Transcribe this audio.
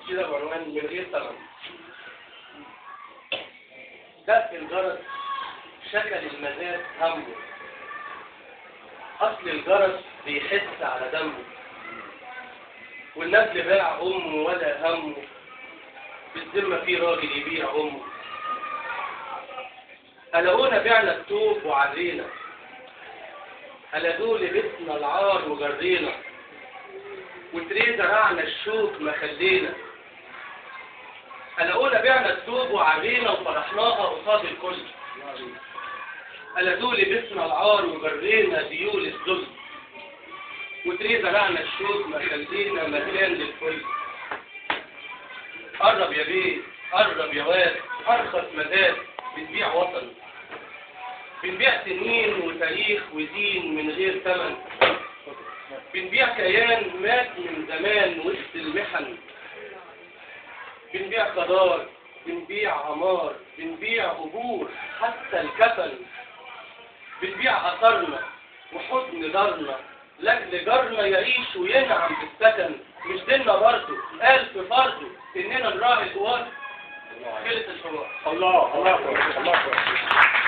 كده بعنوان من غير ثمن. دق الجرس شكل المزاد همه، أصل الجرس بيحس على دمه، والنبل باع أمه ولا همه، بالذمة في راجل يبيع أمه. ألاقونا بعنا التوب وعرينا، ألا دول لبسنا العار وجرينا، وتريه زرعنا الشوك ما خلينا. ألاقونا بعنا التوب وعرينا وفرحناها قصاد الكل، ألا دول لبسنا العار وجرينا ديول الذل، وتريه زرعنا الشوك ما خلينا مكان للكل. قرب يا بيه قرب يا واد، أرخص مزاد بنبيع وطن، بنبيع سنين وتاريخ ودين من غير ثمن، بنبيع كيان مات من زمان وسط المحن، بنبيع قدار بنبيع عمار، بنبيع قبور حتى الكفن، بنبيع أثرنا وحضن دارنا لأجل جارنا يعيش وينعم بالسكن. مش ديننا برضه قال في فرضه إننا نراعي القوات. خلص الحوار. الله الله.